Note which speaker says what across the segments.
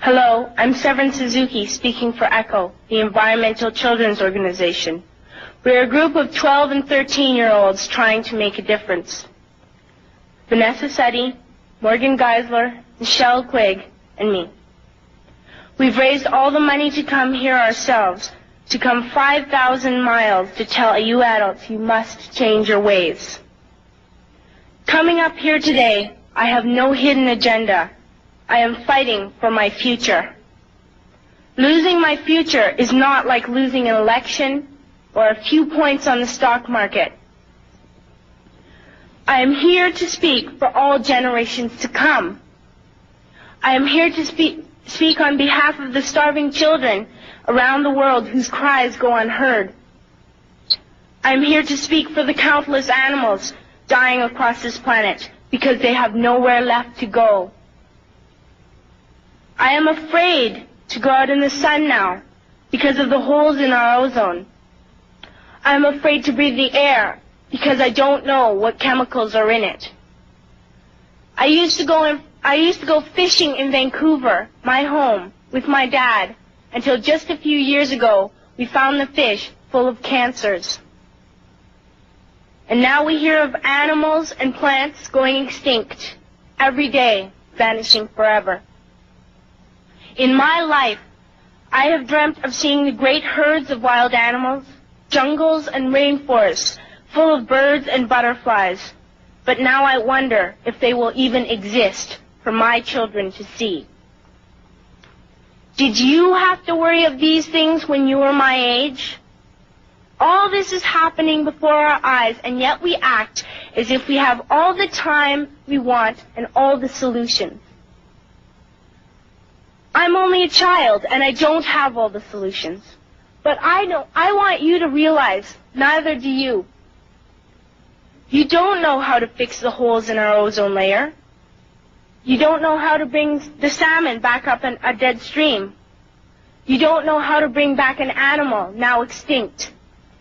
Speaker 1: Hello, I'm Severin Suzuki speaking for ECHO, the Environmental Children's Organization. We're a group of 12 and 13-year-olds trying to make a difference. Vanessa Setti, Morgan Geisler, Michelle Quigg, and me. We've raised all the money to come here ourselves, to come 5,000 miles to tell you adults you must change your ways. Coming up here today, I have no hidden agenda. I am fighting for my future. Losing my future is not like losing an election or a few points on the stock market. I am here to speak for all generations to come. I am here to speak on behalf of the starving children around the world whose cries go unheard. I am here to speak for the countless animals dying across this planet because they have nowhere left to go. I am afraid to go out in the sun now because of the holes in our ozone. I am afraid to breathe the air because I don't know what chemicals are in it. I used to go fishing in Vancouver, my home, with my dad, until just a few years ago we found the fish full of cancers. And now we hear of animals and plants going extinct every day, vanishing forever. In my life, I have dreamt of seeing the great herds of wild animals, jungles and rainforests full of birds and butterflies. But now I wonder if they will even exist for my children to see. Did you have to worry of these things when you were my age? All this is happening before our eyes, and yet we act as if we have all the time we want and all the solutions. I'm only a child, and I don't have all the solutions. But I want you to realize, neither do you. You don't know how to fix the holes in our ozone layer. You don't know how to bring the salmon back up a dead stream. You don't know how to bring back an animal now extinct.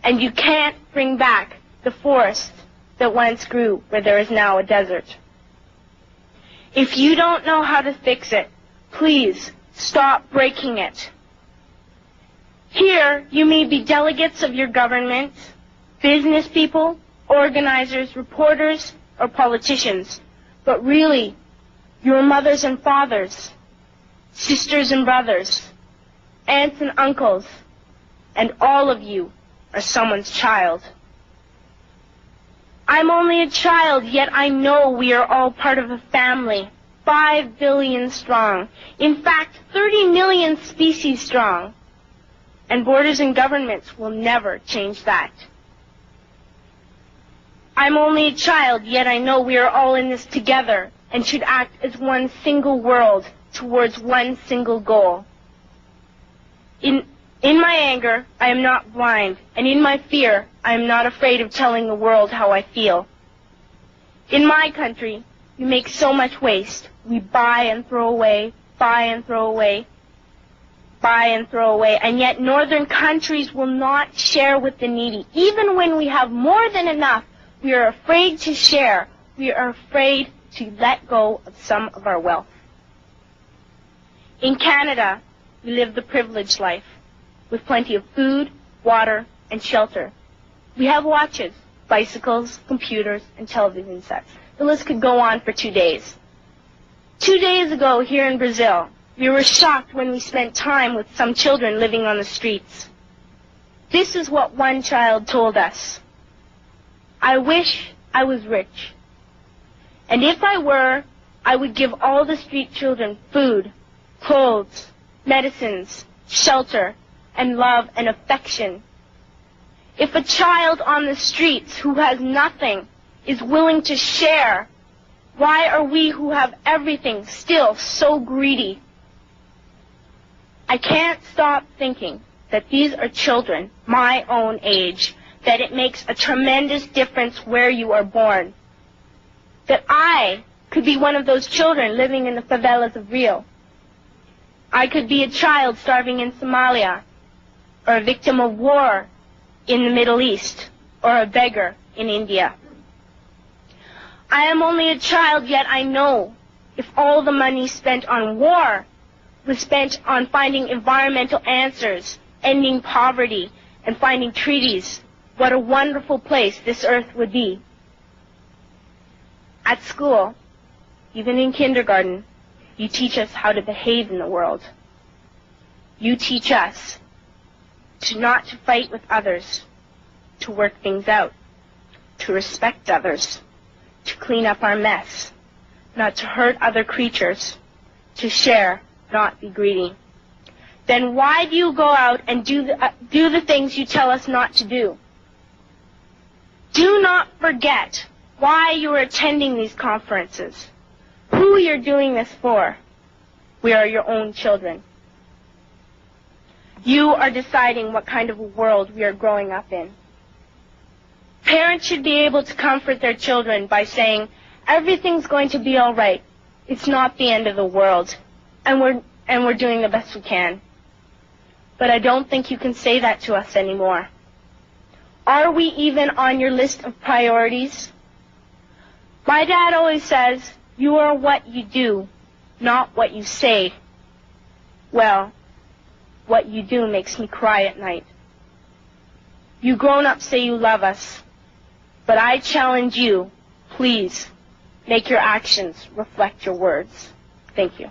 Speaker 1: And you can't bring back the forest that once grew where there is now a desert. If you don't know how to fix it, please stop breaking it. Here, you may be delegates of your government, business people, organizers, reporters, or politicians, but really, your mothers and fathers, sisters and brothers, aunts and uncles, and all of you are someone's child. I'm only a child, yet I know we are all part of a family, 5 billion strong. In fact, 30 million species strong. And borders and governments will never change that. I'm only a child, yet I know we are all in this together and should act as one single world towards one single goal. In my anger, I am not blind, and in my fear, I am not afraid of telling the world how I feel. In my country, we make so much waste. We buy and throw away, buy and throw away, buy and throw away, and yet northern countries will not share with the needy. Even when we have more than enough, we are afraid to share. We are afraid to let go of some of our wealth. In Canada, we live the privileged life, with plenty of food, water, and shelter. We have watches, bicycles, computers, and television sets. The list could go on for 2 days. 2 days ago, here in Brazil, we were shocked when we spent time with some children living on the streets. This is what one child told us. I wish I was rich. And if I were, I would give all the street children food, clothes, medicines, shelter, and love and affection. If a child on the streets who has nothing is willing to share, why are we who have everything still so greedy? I can't stop thinking that these are children my own age, that it makes a tremendous difference where you are born. That I could be one of those children living in the favelas of Rio. I could be a child starving in Somalia, or a victim of war in the Middle East, or a beggar in India. I am only a child, yet I know if all the money spent on war was spent on finding environmental answers, ending poverty, and finding treaties, what a wonderful place this earth would be. At school, even in kindergarten, you teach us how to behave in the world. You teach us not to fight with others, to work things out, to respect others, to clean up our mess, not to hurt other creatures, to share, not be greedy. Then why do you go out and do the things you tell us not to do? Do not forget why you are attending these conferences, who you're doing this for. We are your own children. You are deciding what kind of a world we are growing up in. Parents should be able to comfort their children by saying, everything's going to be all right. It's not the end of the world, and we're doing the best we can. But I don't think you can say that to us anymore. Are we even on your list of priorities? My dad always says, you are what you do, not what you say. Well, what you do makes me cry at night. You grown-ups say you love us, but I challenge you, please, make your actions reflect your words. Thank you.